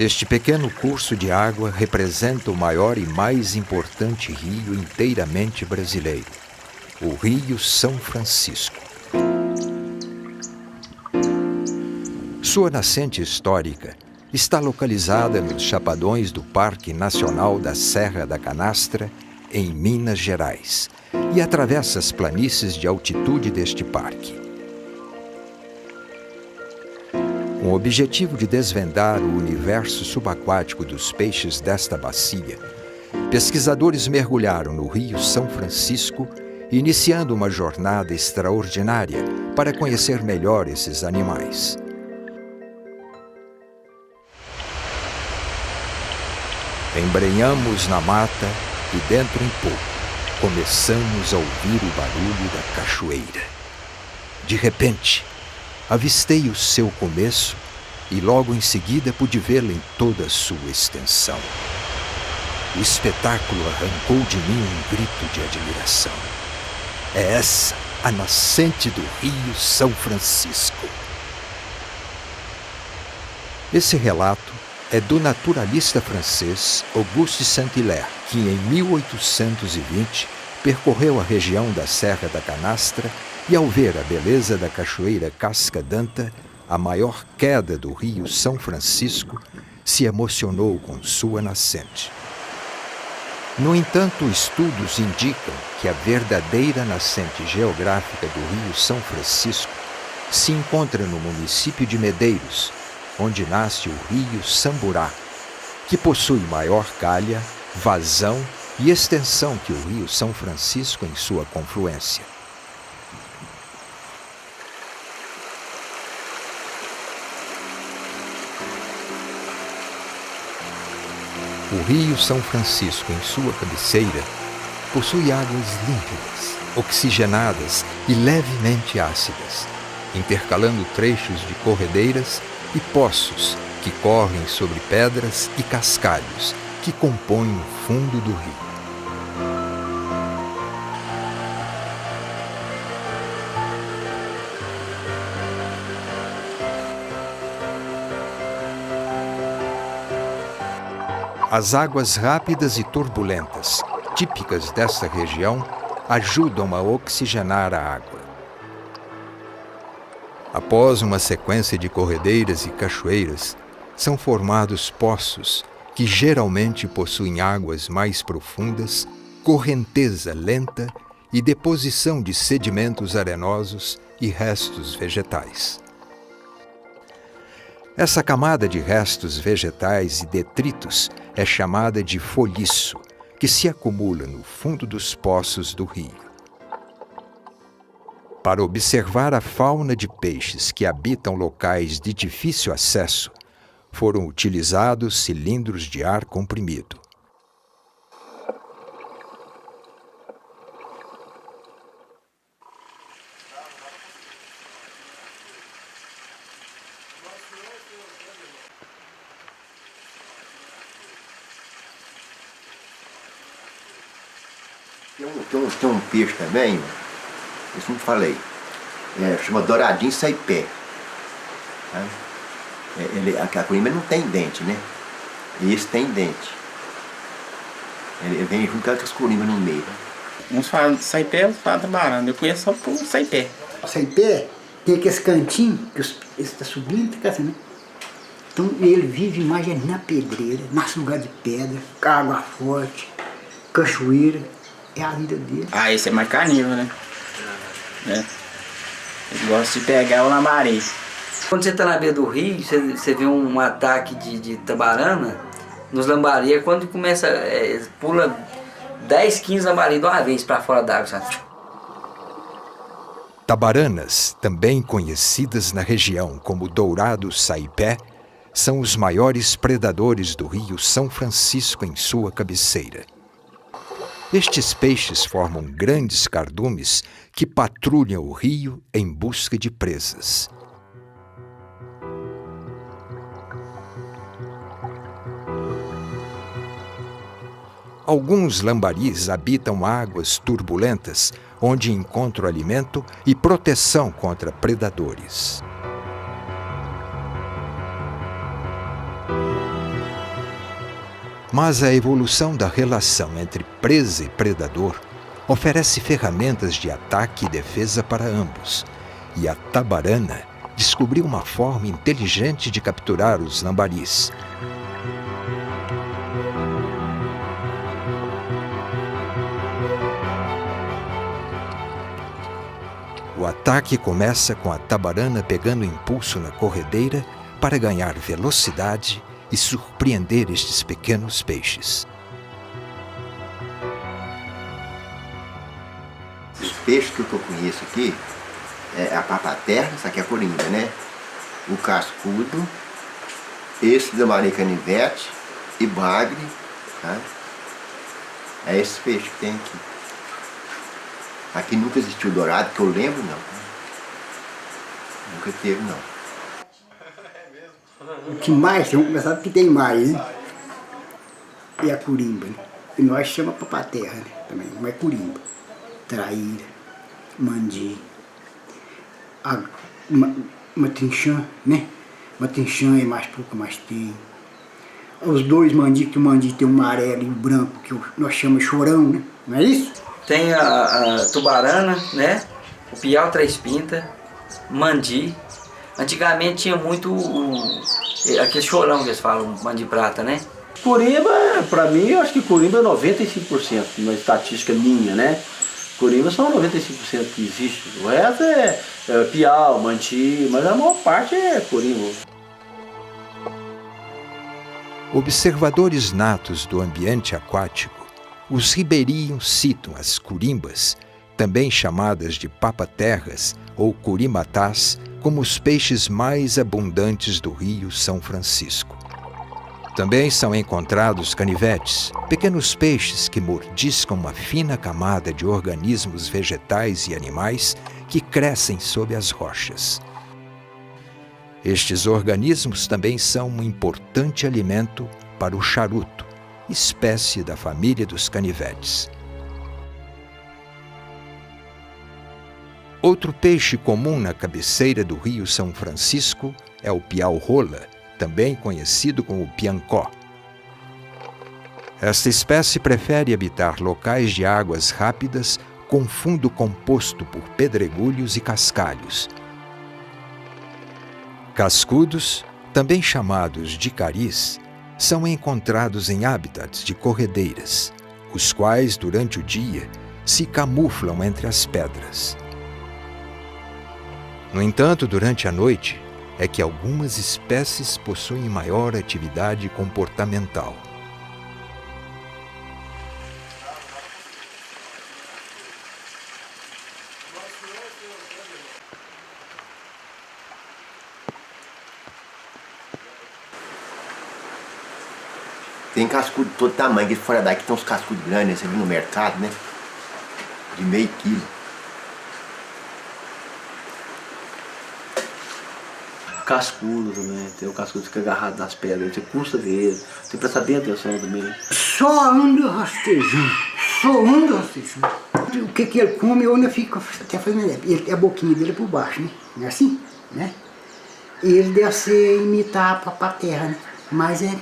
Este pequeno curso de água representa o maior e mais importante rio inteiramente brasileiro, o Rio São Francisco. Sua nascente histórica está localizada nos chapadões do Parque Nacional da Serra da Canastra, em Minas Gerais, e atravessa as planícies de altitude deste parque. Com o objetivo de desvendar o universo subaquático dos peixes desta bacia, pesquisadores mergulharam no Rio São Francisco, iniciando uma jornada extraordinária para conhecer melhor esses animais. Embrenhamos na mata e dentro em pouco começamos a ouvir o barulho da cachoeira. De repente, avistei o seu começo e logo em seguida pude vê-la em toda a sua extensão. O espetáculo arrancou de mim um grito de admiração. É essa a nascente do Rio São Francisco. Esse relato é do naturalista francês Auguste Saint-Hilaire, que em 1820 percorreu a região da Serra da Canastra e, ao ver a beleza da cachoeira Casca d'Anta, a maior queda do Rio São Francisco, se emocionou com sua nascente. No entanto, estudos indicam que a verdadeira nascente geográfica do Rio São Francisco se encontra no município de Medeiros, onde nasce o Rio Samburá, que possui maior calha, vazão e extensão que o Rio São Francisco em sua confluência. O Rio São Francisco, em sua cabeceira, possui águas límpidas, oxigenadas e levemente ácidas, intercalando trechos de corredeiras e poços que correm sobre pedras e cascalhos que compõem o fundo do rio. As águas rápidas e turbulentas, típicas desta região, ajudam a oxigenar a água. Após uma sequência de corredeiras e cachoeiras, são formados poços que geralmente possuem águas mais profundas, correnteza lenta e deposição de sedimentos arenosos e restos vegetais. Essa camada de restos vegetais e detritos é chamada de folhiço, que se acumula no fundo dos poços do rio. Para observar a fauna de peixes que habitam locais de difícil acesso, foram utilizados cilindros de ar comprimido. Tem um peixe também, isso não falei, chama douradinho saipé. A corimba não tem dente, né? E esse tem dente. Ele vem junto com as corimbas no meio. Uns falam saipé, outros falam tabarana. Eu conheço só por saipé. O saipé tem aqueles cantinhos que esse está subindo, fica assim, né? Então ele vive mais na pedreira, nas lugares de pedra, água forte, cachoeira. É a vida dele. Ah, esse é mais carnívoro, né? Ele gosta de pegar o lambari. Quando você está na beira do rio, você vê um ataque de tabarana nos lambari. É quando começa, pula 10, 15 lambari de uma vez para fora d'água, sabe? Tabaranas, também conhecidas na região como dourado saipé, são os maiores predadores do Rio São Francisco em sua cabeceira. Estes peixes formam grandes cardumes que patrulham o rio em busca de presas. Alguns lambaris habitam águas turbulentas, onde encontram alimento e proteção contra predadores. Mas a evolução da relação entre presa e predador oferece ferramentas de ataque e defesa para ambos, e a tabarana descobriu uma forma inteligente de capturar os lambaris. O ataque começa com a tabarana pegando impulso na corredeira para ganhar velocidade e surpreender estes pequenos peixes. Os peixes que eu conheço aqui é a papaterra, essa aqui é a corimba, né? O cascudo, esse da marinha canivete e bagre, tá? É esses peixes que tem aqui. Aqui nunca existiu dourado, que eu lembro, não. Nunca teve, não. O que mais, vamos começar do que tem mais, né? É a corimba, né? E nós chamamos papaterra, né? Também, não é corimba. Traíra, mandi, matrinchã, né? Matrinchã é mais pouco, mais tem. Os dois mandi, que o mandi tem um amarelo e um branco, que nós chamamos chorão, né? Não é isso? Tem a tubarana, né? O piau três pintas, mandi. Antigamente tinha muito aquele chorão que eles falam, mandi prata, né? Corimba, pra mim, eu acho que corimba é 95%, uma estatística minha, né? Corimba são 95% que existe. O resto é piau, manti, mas a maior parte é corimba. Observadores natos do ambiente aquático, os ribeirinhos citam as corimbas, também chamadas de papaterras ou curimatás, como os peixes mais abundantes do Rio São Francisco. Também são encontrados canivetes, pequenos peixes que mordiscam uma fina camada de organismos vegetais e animais que crescem sob as rochas. Estes organismos também são um importante alimento para o charuto, espécie da família dos canivetes. Outro peixe comum na cabeceira do Rio São Francisco é o piau-rola, também conhecido como piancó. Esta espécie prefere habitar locais de águas rápidas com fundo composto por pedregulhos e cascalhos. Cascudos, também chamados de caris, são encontrados em hábitats de corredeiras, os quais, durante o dia, se camuflam entre as pedras. No entanto, durante a noite, é que algumas espécies possuem maior atividade comportamental. Tem cascudo de todo tamanho, aqui fora daqui tem uns cascudos grandes, você viu no mercado, né? De meio quilo. Cascudo também, tem o cascudo que fica agarrado nas pedras, você custa ver ele, tem que prestar bem atenção também. Só anda rastejando, O que ele come, eu ainda fico até fazendo ideia. A boquinha dele é por baixo, né? Não é assim? Né? E ele deve ser imitar a papaterra, né? Mas é,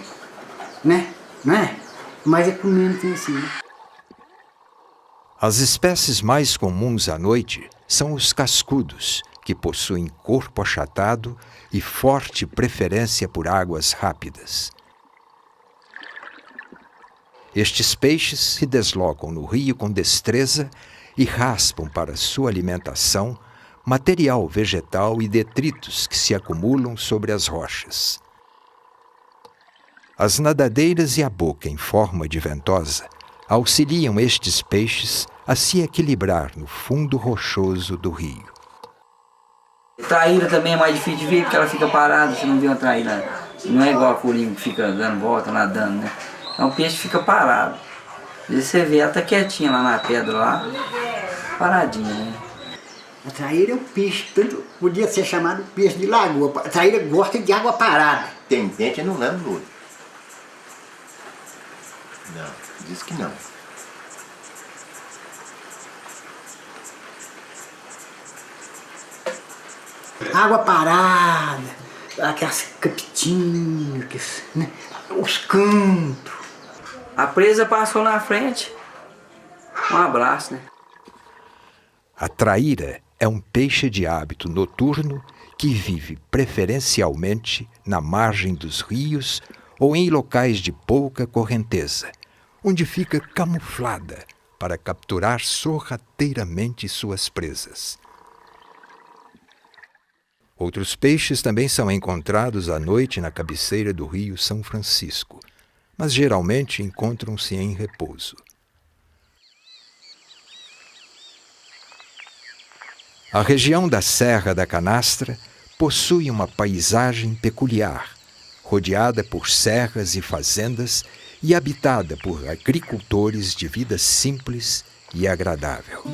né? Não é? Mas é comendo tem assim, né? As espécies mais comuns à noite são os cascudos, que possuem corpo achatado e forte preferência por águas rápidas. Estes peixes se deslocam no rio com destreza e raspam para sua alimentação material vegetal e detritos que se acumulam sobre as rochas. As nadadeiras e a boca em forma de ventosa auxiliam estes peixes a se equilibrar no fundo rochoso do rio. Traíra também é mais difícil de ver porque ela fica parada, você não vê uma traíra. Não é igual a corimba que fica dando volta, nadando, né? É um peixe que fica parado. Às vezes você vê ela tá quietinha lá na pedra, lá, paradinha, né? A traíra é um peixe, tanto podia ser chamado peixe de lagoa. A traíra gosta de água parada. Tem dente, eu não lembro do olho. Não, diz que não. Água parada, aquelas capitinhas, né? Os cantos. A presa passou na frente. Um abraço, né? A traíra é um peixe de hábito noturno que vive preferencialmente na margem dos rios ou em locais de pouca correnteza, onde fica camuflada para capturar sorrateiramente suas presas. Outros peixes também são encontrados à noite na cabeceira do rio São Francisco, mas geralmente encontram-se em repouso. A região da Serra da Canastra possui uma paisagem peculiar, rodeada por serras e fazendas e habitada por agricultores de vida simples e agradável.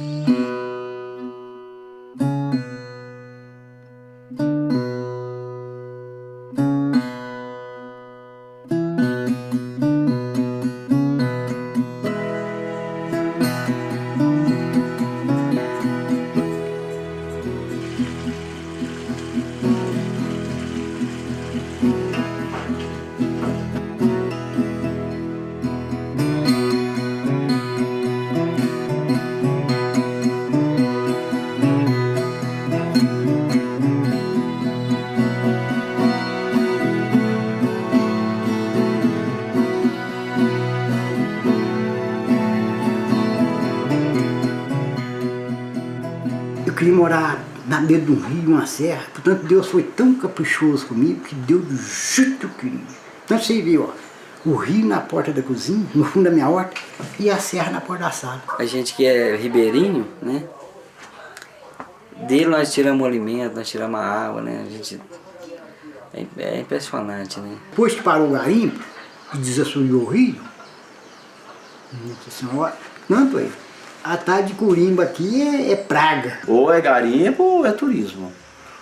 Eu queria morar na beira de um rio, uma serra, portanto Deus foi tão caprichoso comigo que deu do jeito que eu queria. Então você viu, ó, o rio na porta da cozinha, no fundo da minha horta, e a serra na porta da sala. A gente que é ribeirinho, né? Dele nós tiramos o alimento, nós tiramos a água, né? A gente... É impressionante, né? Depois que parou o garimpo e desassoreou o rio, nossa senhora, tanto aí, a tarde de Corimba aqui é praga. Ou é garimpo ou é turismo.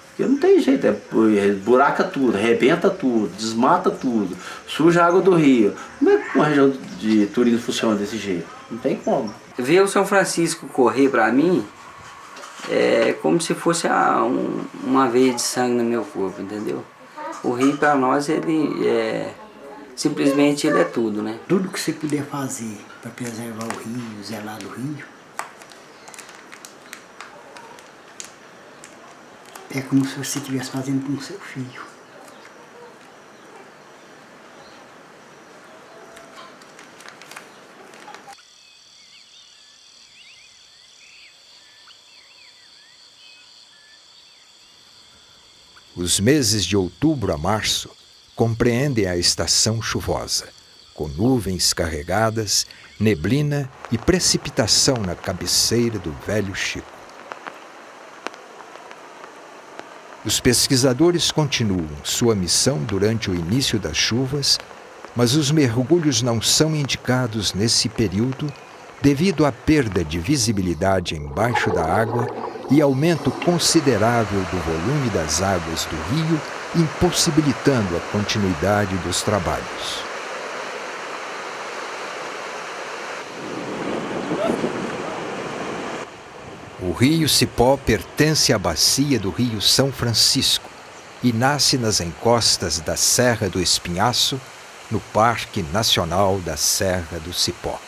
Porque não tem jeito, buraca tudo, arrebenta tudo, desmata tudo, suja a água do rio. Como é que uma região de turismo funciona desse jeito? Não tem como. Ver o São Francisco correr pra mim é como se fosse uma veia de sangue no meu corpo, entendeu? O rio pra nós, ele é... simplesmente ele é tudo, né? Tudo que você puder fazer para preservar o rio, zelar do rio, é como se você estivesse fazendo com o seu filho. Os meses de outubro a março compreendem a estação chuvosa, com nuvens carregadas, neblina e precipitação na cabeceira do Velho Chico. Os pesquisadores continuam sua missão durante o início das chuvas, mas os mergulhos não são indicados nesse período devido à perda de visibilidade embaixo da água e aumento considerável do volume das águas do rio, impossibilitando a continuidade dos trabalhos. O rio Cipó pertence à bacia do rio São Francisco e nasce nas encostas da Serra do Espinhaço, no Parque Nacional da Serra do Cipó.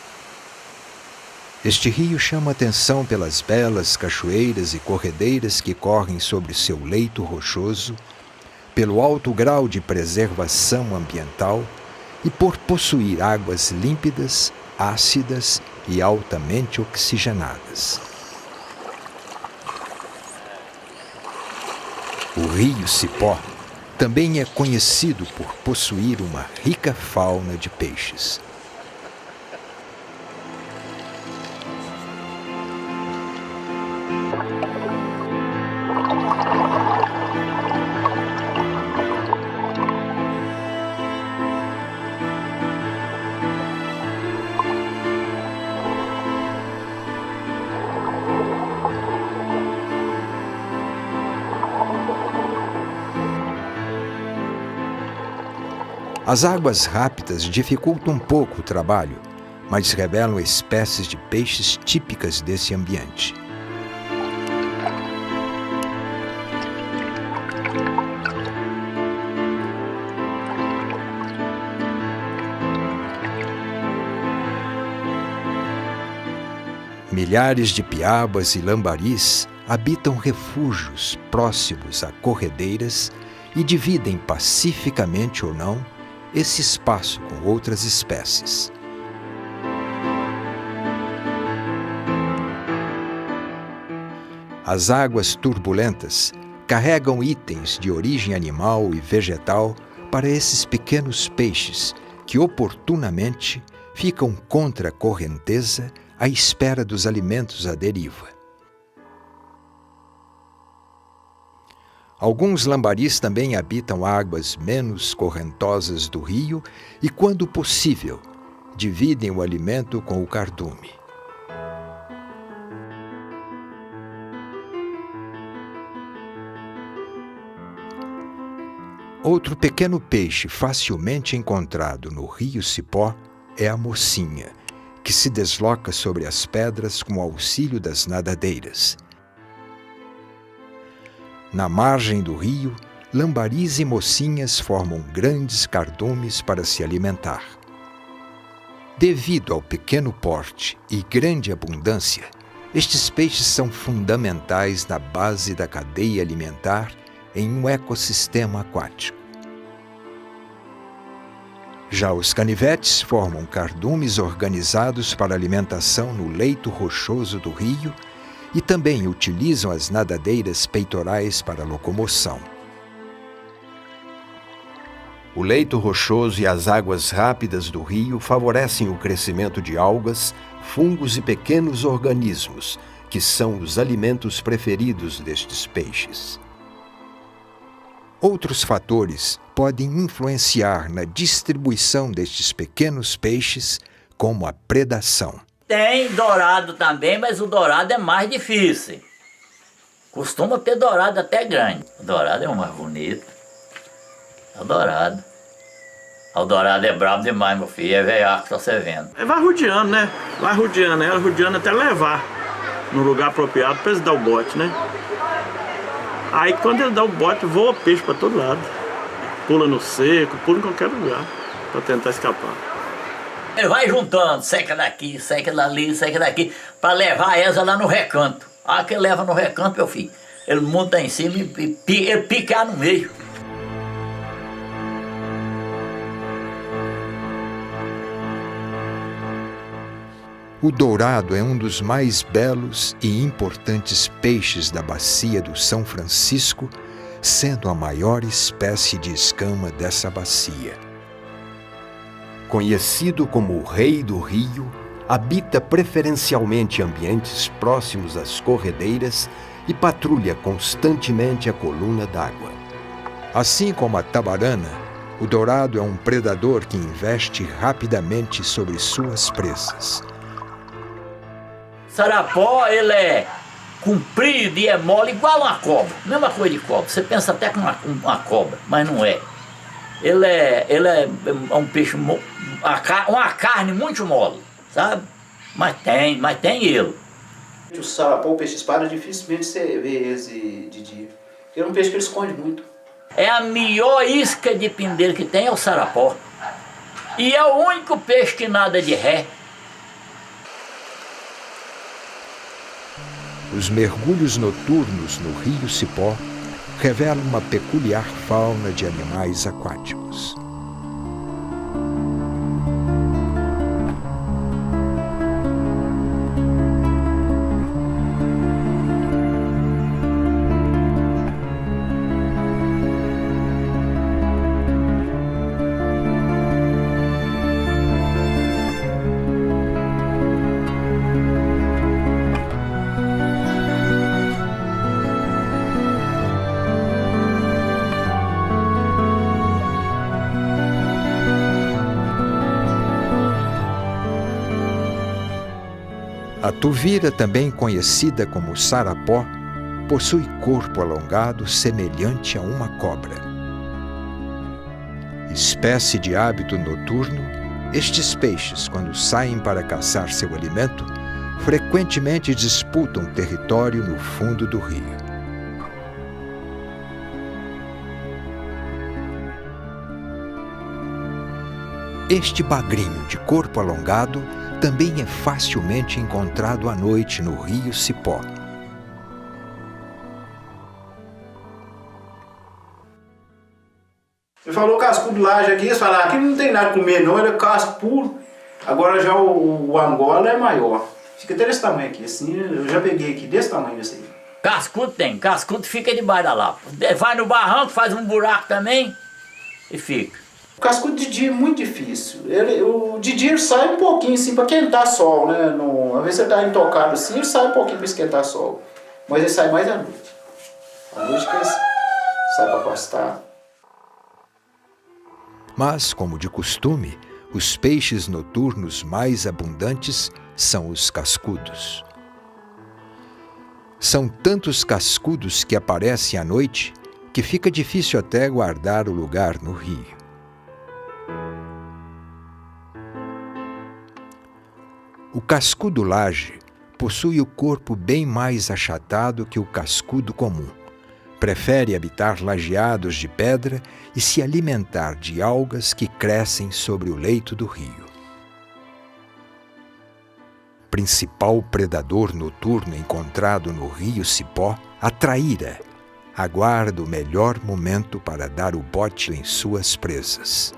Este rio chama atenção pelas belas cachoeiras e corredeiras que correm sobre seu leito rochoso, pelo alto grau de preservação ambiental e por possuir águas límpidas, ácidas e altamente oxigenadas. O rio Cipó também é conhecido por possuir uma rica fauna de peixes. As águas rápidas dificultam um pouco o trabalho, mas revelam espécies de peixes típicas desse ambiente. Milhares de piabas e lambaris habitam refúgios próximos a corredeiras e dividem pacificamente ou não esse espaço com outras espécies. As águas turbulentas carregam itens de origem animal e vegetal para esses pequenos peixes que oportunamente ficam contra a correnteza à espera dos alimentos à deriva. Alguns lambaris também habitam águas menos correntosas do rio e, quando possível, dividem o alimento com o cardume. Outro pequeno peixe facilmente encontrado no rio Cipó é a mocinha, que se desloca sobre as pedras com o auxílio das nadadeiras. Na margem do rio, lambaris e mocinhas formam grandes cardumes para se alimentar. Devido ao pequeno porte e grande abundância, estes peixes são fundamentais na base da cadeia alimentar em um ecossistema aquático. Já os canivetes formam cardumes organizados para alimentação no leito rochoso do rio e também utilizam as nadadeiras peitorais para locomoção. O leito rochoso e as águas rápidas do rio favorecem o crescimento de algas, fungos e pequenos organismos, que são os alimentos preferidos destes peixes. Outros fatores podem influenciar na distribuição destes pequenos peixes, como a predação. Tem dourado também, mas o dourado é mais difícil. Costuma ter dourado até grande. O dourado é o mais bonito. É o dourado. O dourado é brabo demais, meu filho. É velhaco, só você vendo. Vai rodeando, né? Vai rodeando, ela rodeando até levar no lugar apropriado para eles dar o bote, né? Aí quando ele dá o bote, voa peixe para todo lado. Pula no seco, pula em qualquer lugar para tentar escapar. Ele vai juntando, seca daqui, seca dali, seca daqui, para levar a esa lá no recanto. A que ele leva no recanto, meu filho, ele monta em cima e ele pica no meio. O dourado é um dos mais belos e importantes peixes da bacia do São Francisco, sendo a maior espécie de escama dessa bacia. Conhecido como o Rei do Rio, habita preferencialmente ambientes próximos às corredeiras e patrulha constantemente a coluna d'água. Assim como a tabarana, o dourado é um predador que investe rapidamente sobre suas presas. Sarapó, ele é comprido e é mole igual uma cobra. Mesma coisa de cobra. Você pensa até com uma cobra, mas não é. Ele é um peixe, uma carne muito mole, sabe? Mas tem ele. O sarapó, o peixe espada, dificilmente você vê esse de dia. Porque é um peixe que ele esconde muito. É a melhor isca de pindeiro que tem, é o sarapó. E é o único peixe que nada de ré. Os mergulhos noturnos no rio Cipó revelam uma peculiar fauna de animais aquáticos. A tuvira, também conhecida como sarapó, possui corpo alongado semelhante a uma cobra. Espécie de hábito noturno, estes peixes, quando saem para caçar seu alimento, frequentemente disputam território no fundo do rio. Este bagrinho de corpo alongado também é facilmente encontrado à noite no rio Cipó. Ele falou cascudo laje aqui, eles falaram, aqui não tem nada a comer não, ele é casco puro. Agora já o Angola é maior. Fica até desse tamanho aqui, assim, eu já peguei aqui desse tamanho desse aí. Cascudo tem, cascudo fica debaixo da lapa. Vai no barranco, faz um buraco também e fica. O cascudo de dia é muito difícil. O de dia ele sai um pouquinho assim para esquentar sol, né? Às vezes você tá intocado assim, ele sai um pouquinho para esquentar sol. Mas ele sai mais à noite. À noite que ele sai para pastar. Mas, como de costume, os peixes noturnos mais abundantes são os cascudos. São tantos cascudos que aparecem à noite que fica difícil até guardar o lugar no rio. O cascudo laje possui o corpo bem mais achatado que o cascudo comum. Prefere habitar lajeados de pedra e se alimentar de algas que crescem sobre o leito do rio. Principal predador noturno encontrado no rio Cipó, a traíra aguarda o melhor momento para dar o bote em suas presas.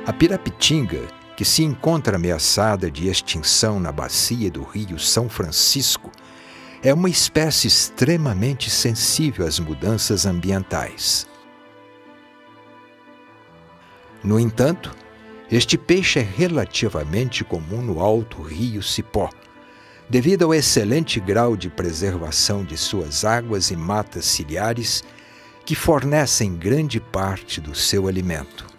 A pirapitinga, que se encontra ameaçada de extinção na bacia do rio São Francisco, é uma espécie extremamente sensível às mudanças ambientais. No entanto, este peixe é relativamente comum no alto rio Cipó, devido ao excelente grau de preservação de suas águas e matas ciliares, que fornecem grande parte do seu alimento.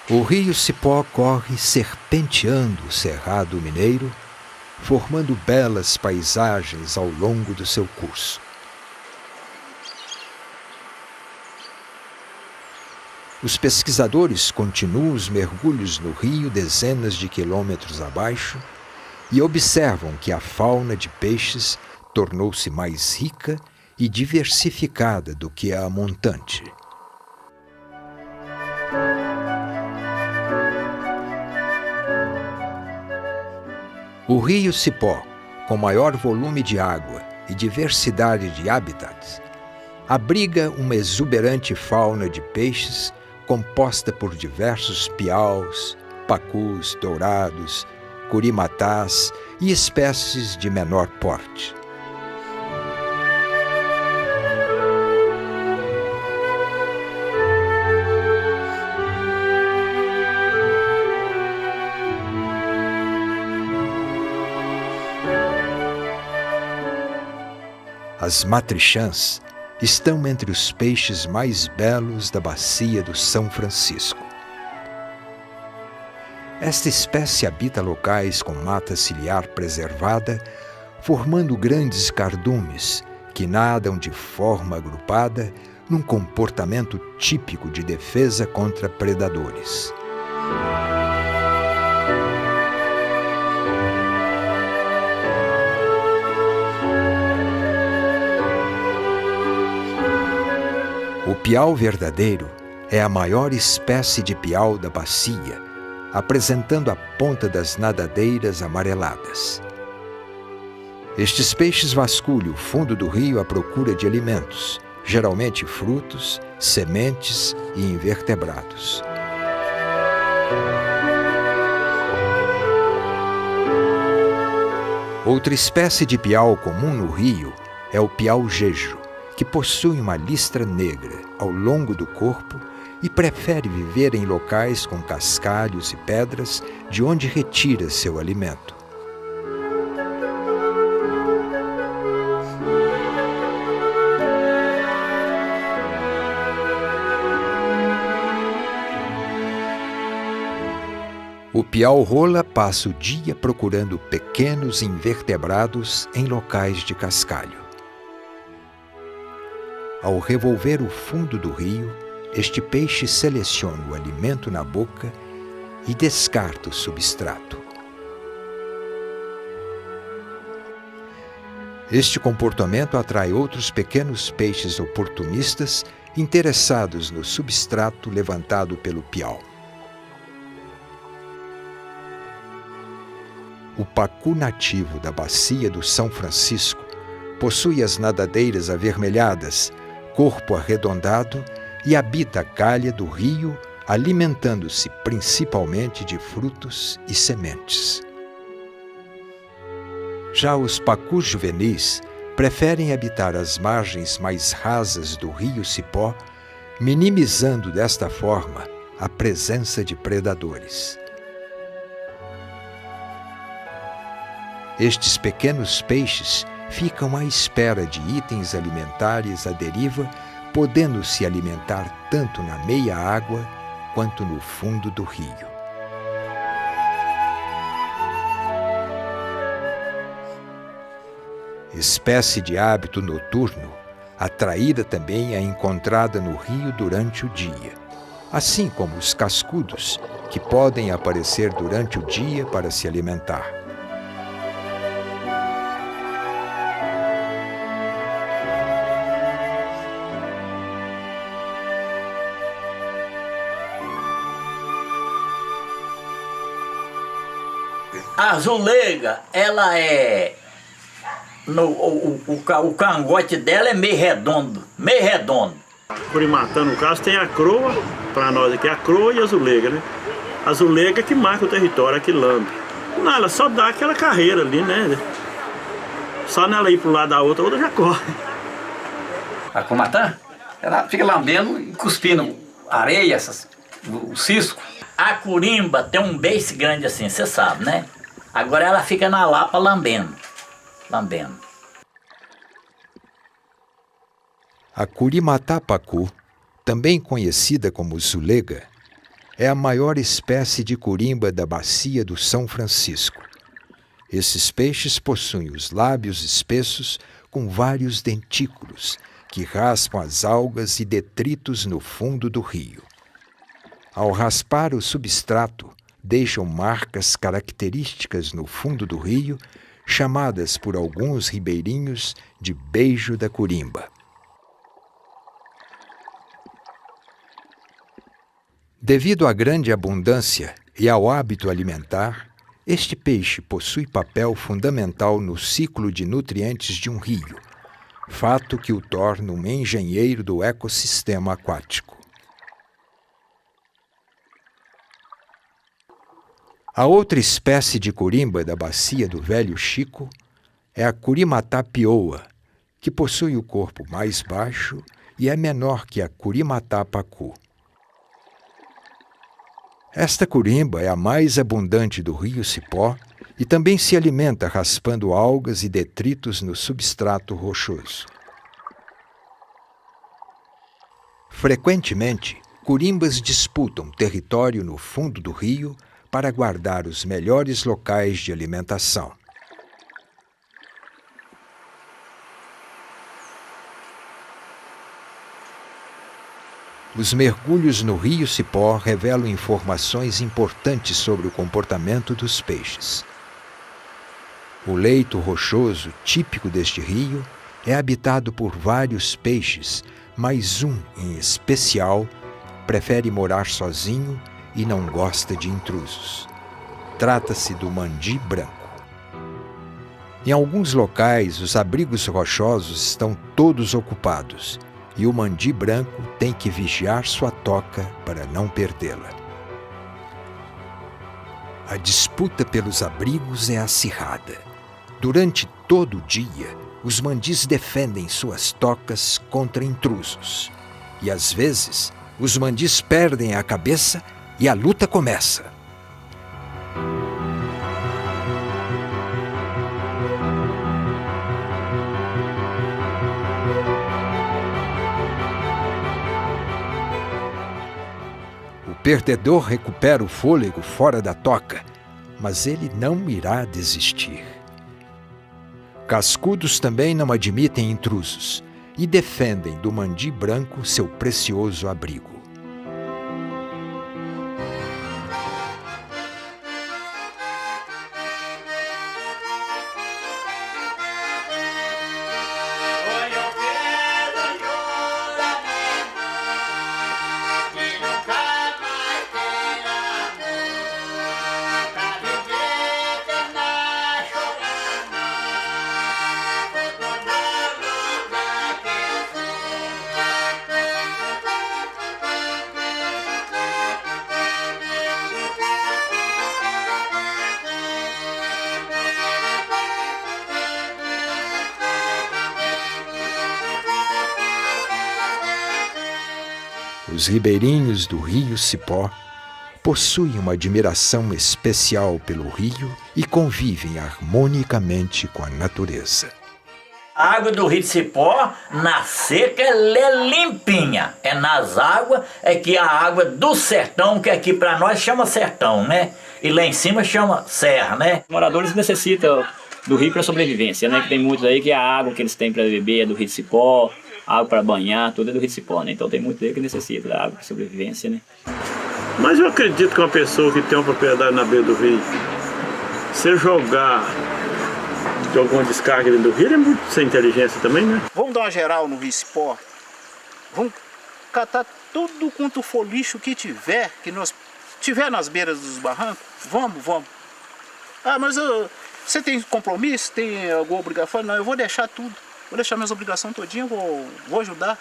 O rio Cipó corre serpenteando o Cerrado Mineiro, formando belas paisagens ao longo do seu curso. Os pesquisadores continuam os mergulhos no rio dezenas de quilômetros abaixo e observam que a fauna de peixes tornou-se mais rica e diversificada do que a montante. O rio Cipó, com maior volume de água e diversidade de habitats, abriga uma exuberante fauna de peixes composta por diversos piaus, pacus, dourados, curimatás e espécies de menor porte. As matrixãs estão entre os peixes mais belos da bacia do São Francisco. Esta espécie habita locais com mata ciliar preservada, formando grandes cardumes que nadam de forma agrupada num comportamento típico de defesa contra predadores. O piau verdadeiro é a maior espécie de piau da bacia, apresentando a ponta das nadadeiras amareladas. Estes peixes vasculham o fundo do rio à procura de alimentos, geralmente frutos, sementes e invertebrados. Outra espécie de piau comum no rio é o piau jejo, que possui uma listra negra ao longo do corpo e prefere viver em locais com cascalhos e pedras, de onde retira seu alimento. O piau-rola passa o dia procurando pequenos invertebrados em locais de cascalho. Ao revolver o fundo do rio, este peixe seleciona o alimento na boca e descarta o substrato. Este comportamento atrai outros pequenos peixes oportunistas interessados no substrato levantado pelo piau. O pacu nativo da bacia do São Francisco possui as nadadeiras avermelhadas, corpo arredondado e habita a calha do rio, alimentando-se principalmente de frutos e sementes. Já os pacus juvenis preferem habitar as margens mais rasas do rio Cipó, minimizando desta forma a presença de predadores. Estes pequenos peixes ficam à espera de itens alimentares à deriva, podendo se alimentar tanto na meia água quanto no fundo do rio. Espécie de hábito noturno, a traíra também é encontrada no rio durante o dia, assim como os cascudos, que podem aparecer durante o dia para se alimentar. A azulega, ela é... O cangote dela é meio redondo, meio redondo. Curimatã, no caso, tem a croa, para nós aqui, a croa e a azulega, né? A azulega que marca o território, que lambe. Não, ela só dá aquela carreira ali, né? Só nela ir para um lado da outra já corre. A curimatã, ela fica lambendo e cuspindo areia, o cisco. A curimba tem um beiço grande assim, você sabe, né? Agora ela fica na lapa lambendo. A curimatá-pacu, também conhecida como zulega, é a maior espécie de curimba da bacia do São Francisco. Esses peixes possuem os lábios espessos com vários dentículos que raspam as algas e detritos no fundo do rio. Ao raspar o substrato, deixam marcas características no fundo do rio, chamadas por alguns ribeirinhos de beijo da curimba. Devido à grande abundância e ao hábito alimentar, este peixe possui papel fundamental no ciclo de nutrientes de um rio, fato que o torna um engenheiro do ecossistema aquático. A outra espécie de curimba da bacia do Velho Chico é a curimatá-pioa, que possui o corpo mais baixo e é menor que a curimatá-pacu. Esta curimba é a mais abundante do rio Cipó e também se alimenta raspando algas e detritos no substrato rochoso. Frequentemente, curimbas disputam território no fundo do rio para guardar os melhores locais de alimentação. Os mergulhos no rio Cipó revelam informações importantes sobre o comportamento dos peixes. O leito rochoso típico deste rio é habitado por vários peixes, mas um, em especial, prefere morar sozinho e não gosta de intrusos. Trata-se do mandi branco. Em alguns locais, os abrigos rochosos estão todos ocupados e o mandi branco tem que vigiar sua toca para não perdê-la. A disputa pelos abrigos é acirrada. Durante todo o dia, os mandis defendem suas tocas contra intrusos. E às vezes, os mandis perdem a cabeça e a luta começa. O perdedor recupera o fôlego fora da toca, mas ele não irá desistir. Cascudos também não admitem intrusos e defendem do mandi branco seu precioso abrigo. Os ribeirinhos do rio Cipó possuem uma admiração especial pelo rio e convivem harmonicamente com a natureza. A água do rio Cipó, na seca, ela é limpinha. É nas águas, é que a água do sertão, que aqui para nós chama sertão, né? E lá em cima chama serra, né? Os moradores necessitam do rio para sobrevivência, né? Que tem muitos aí que a água que eles têm para beber é do rio Cipó, água para banhar, tudo é do rio Cipó, né? Então tem muitos aí que necessitam da água para sobrevivência, né? Mas eu acredito que uma pessoa que tem uma propriedade na beira do rio, se jogar de alguma descarga dentro do rio, é muito sem inteligência também, né? Vamos dar uma geral no rio Cipó. Vamos catar tudo quanto for lixo que tiver, tiver nas beiras dos barrancos. Vamos. Ah, mas você tem compromisso? Tem alguma obrigação? Não, eu vou deixar tudo. Vou deixar minhas obrigações todinhas, vou ajudar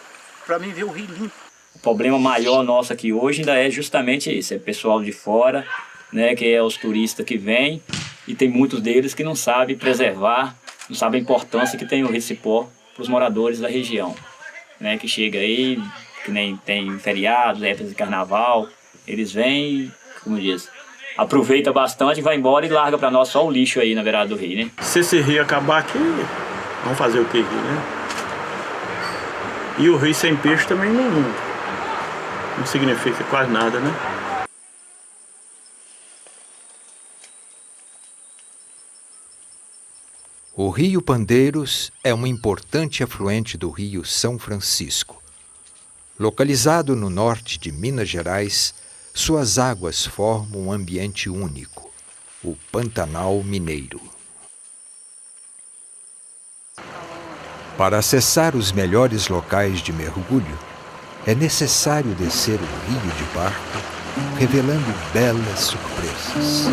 para mim ver o rio limpo. O problema maior nosso aqui hoje ainda é justamente isso, é pessoal de fora, né, que é os turistas que vêm, e tem muitos deles que não sabem preservar, não sabem a importância que tem o rio Cipó para os moradores da região, né, que chega aí, que nem tem feriados, épocas de carnaval, eles vêm, como diz, aproveita bastante, vai embora e larga para nós só o lixo aí na beirada do rio, né? Se esse rio acabar aqui, vamos fazer o que aqui, né? E o rio sem peixe também não significa quase nada, né? O rio Pandeiros é um importante afluente do rio São Francisco. Localizado no norte de Minas Gerais, suas águas formam um ambiente único, o Pantanal Mineiro. Para acessar os melhores locais de mergulho, é necessário descer o rio de barco, revelando belas surpresas.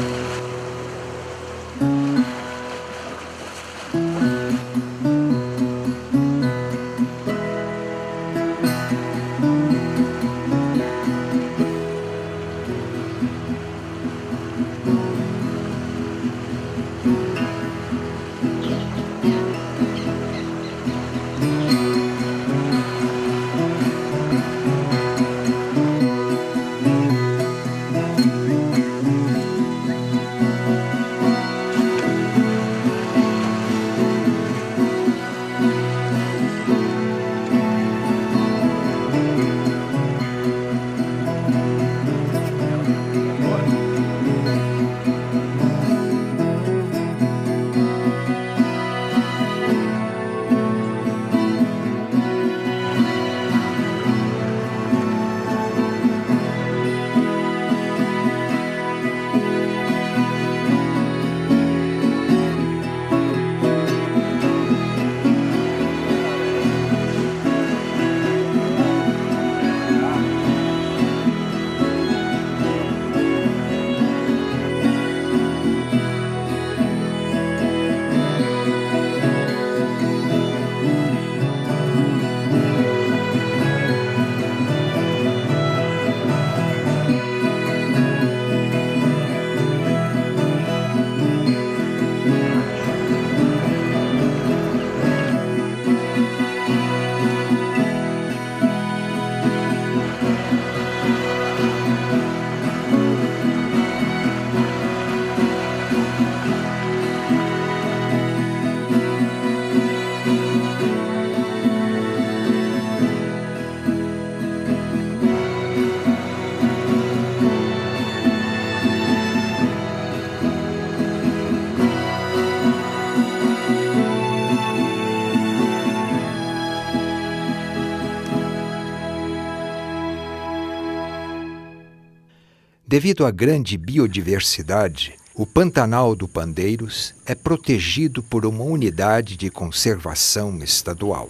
Devido à grande biodiversidade, o Pantanal do Pandeiros é protegido por uma unidade de conservação estadual.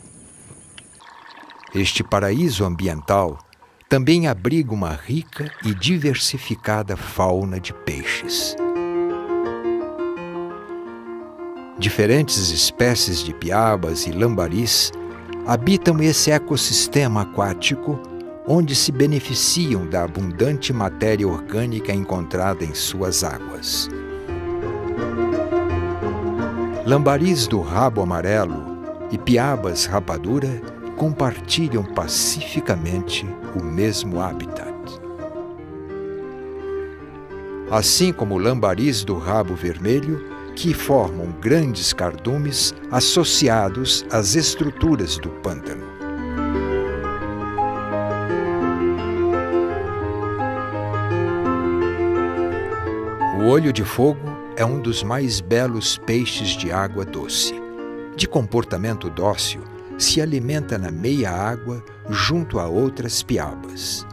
Este paraíso ambiental também abriga uma rica e diversificada fauna de peixes. Diferentes espécies de piabas e lambaris habitam esse ecossistema aquático, onde se beneficiam da abundante matéria orgânica encontrada em suas águas. Lambaris do rabo amarelo e piabas rapadura compartilham pacificamente o mesmo habitat. Assim como lambaris do rabo vermelho, que formam grandes cardumes associados às estruturas do pântano. O olho de fogo é um dos mais belos peixes de água doce. De comportamento dócil, se alimenta na meia água junto a outras piabas.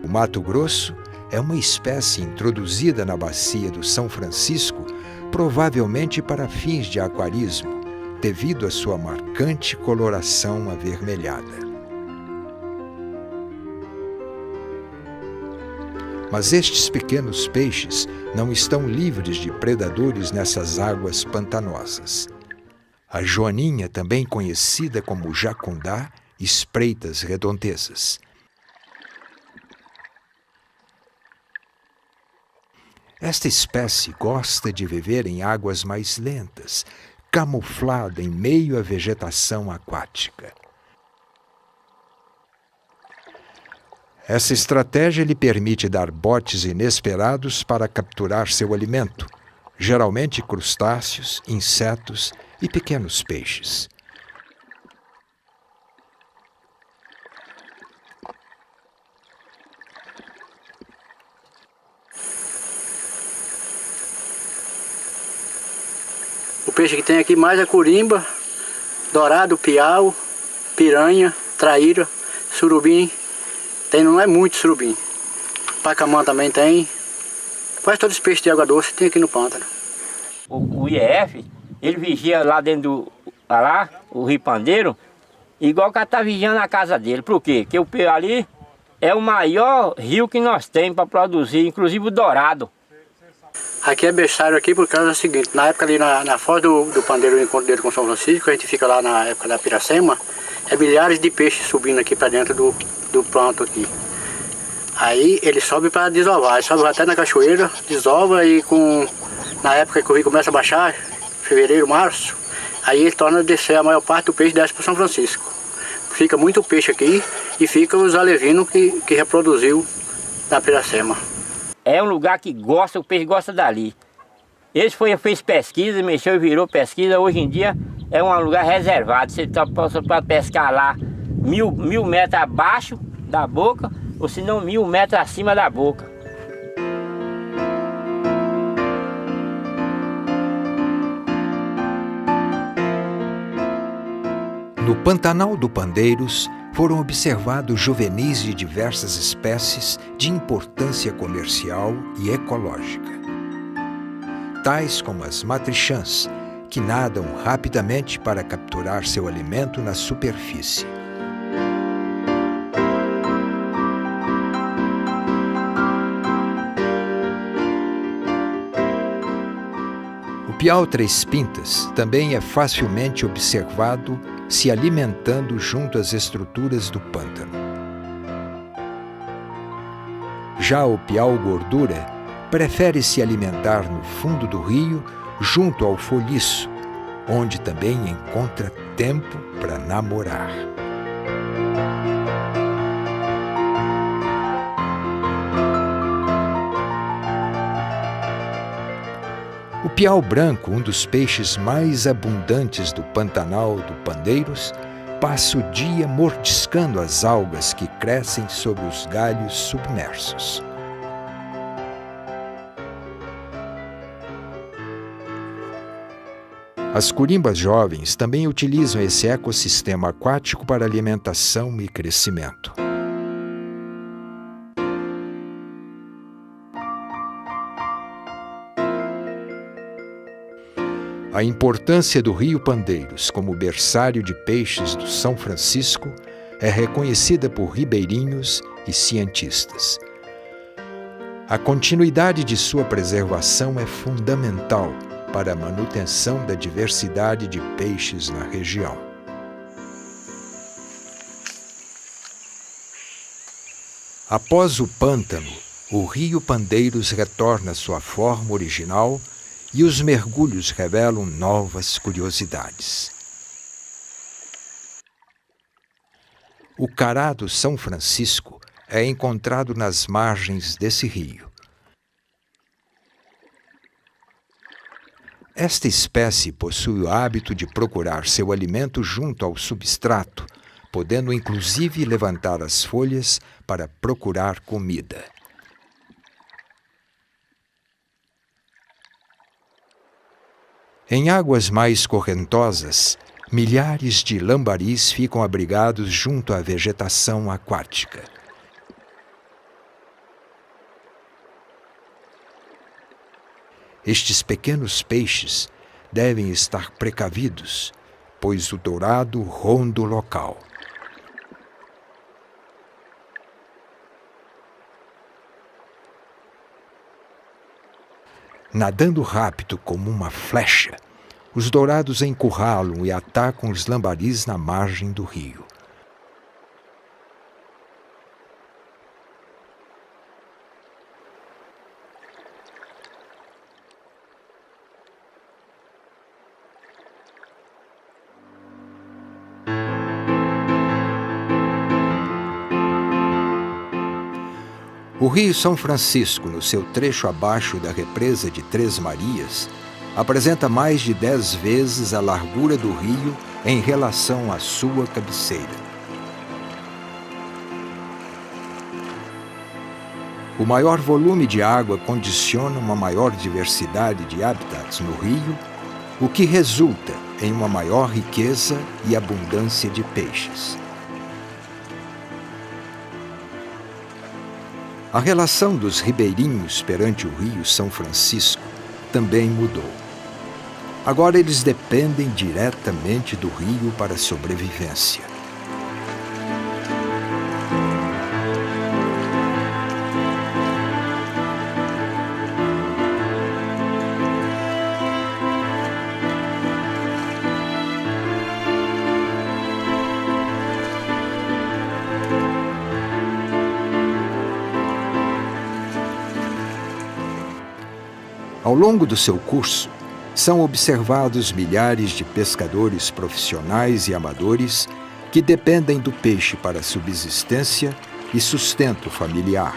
O Mato Grosso é uma espécie introduzida na bacia do São Francisco, provavelmente para fins de aquarismo, devido à sua marcante coloração avermelhada. Mas estes pequenos peixes não estão livres de predadores nessas águas pantanosas. A joaninha, também conhecida como jacundá, espreita as redondezas. Esta espécie gosta de viver em águas mais lentas, camuflada em meio à vegetação aquática. Essa estratégia lhe permite dar botes inesperados para capturar seu alimento, geralmente crustáceos, insetos e pequenos peixes. O peixe que tem aqui mais é corimba, dourado, piau, piranha, traíra, surubim. Não é muito surubim. Pacamã também tem. Quase todos os peixes de água doce tem aqui no pântano. O IEF, ele vigia lá dentro o Rio Pandeiro, igual que ele tá vigiando a casa dele. Por quê? Porque o ali é o maior rio que nós temos para produzir, inclusive o dourado. Aqui é berçário aqui por causa do seguinte, na época ali na foz do Pandeiro, o encontro dele com São Francisco, a gente fica lá na época da Piracema, é milhares de peixes subindo aqui para dentro do planto aqui. Aí ele sobe para desovar, ele sobe até na cachoeira, desova e na época que o rio começa a baixar, fevereiro, março, aí ele torna a descer, a maior parte do peixe desce para São Francisco. Fica muito peixe aqui e fica os alevinos que reproduziu na Piracema. É um lugar que gosta, o peixe gosta dali. Esse fez pesquisa, mexeu e virou pesquisa. Hoje em dia é um lugar reservado. Você pode pescar lá 1000 metros abaixo da boca, ou se não 1000 metros acima da boca. No Pantanal do Pandeiros, foram observados juvenis de diversas espécies de importância comercial e ecológica, tais como as matrichãs, que nadam rapidamente para capturar seu alimento na superfície. O piau três pintas também é facilmente observado se alimentando junto às estruturas do pântano. Já o piau gordura prefere se alimentar no fundo do rio, junto ao folhiço, onde também encontra tempo para namorar. O piau branco, um dos peixes mais abundantes do Pantanal do Pandeiros, passa o dia mordiscando as algas que crescem sobre os galhos submersos. As corimbas jovens também utilizam esse ecossistema aquático para alimentação e crescimento. A importância do Rio Pandeiros como berçário de peixes do São Francisco é reconhecida por ribeirinhos e cientistas. A continuidade de sua preservação é fundamental para a manutenção da diversidade de peixes na região. Após o pântano, o Rio Pandeiros retorna à sua forma original e os mergulhos revelam novas curiosidades. O cará do São Francisco é encontrado nas margens desse rio. Esta espécie possui o hábito de procurar seu alimento junto ao substrato, podendo inclusive levantar as folhas para procurar comida. Em águas mais correntosas, milhares de lambaris ficam abrigados junto à vegetação aquática. Estes pequenos peixes devem estar precavidos, pois o dourado ronda o local. Nadando rápido como uma flecha, os dourados encurralam e atacam os lambaris na margem do rio. O Rio São Francisco, no seu trecho abaixo da represa de Três Marias, apresenta mais de 10 vezes a largura do rio em relação à sua cabeceira. O maior volume de água condiciona uma maior diversidade de hábitats no rio, o que resulta em uma maior riqueza e abundância de peixes. A relação dos ribeirinhos perante o Rio São Francisco também mudou. Agora eles dependem diretamente do rio para a sobrevivência. Ao longo do seu curso, são observados milhares de pescadores profissionais e amadores que dependem do peixe para subsistência e sustento familiar.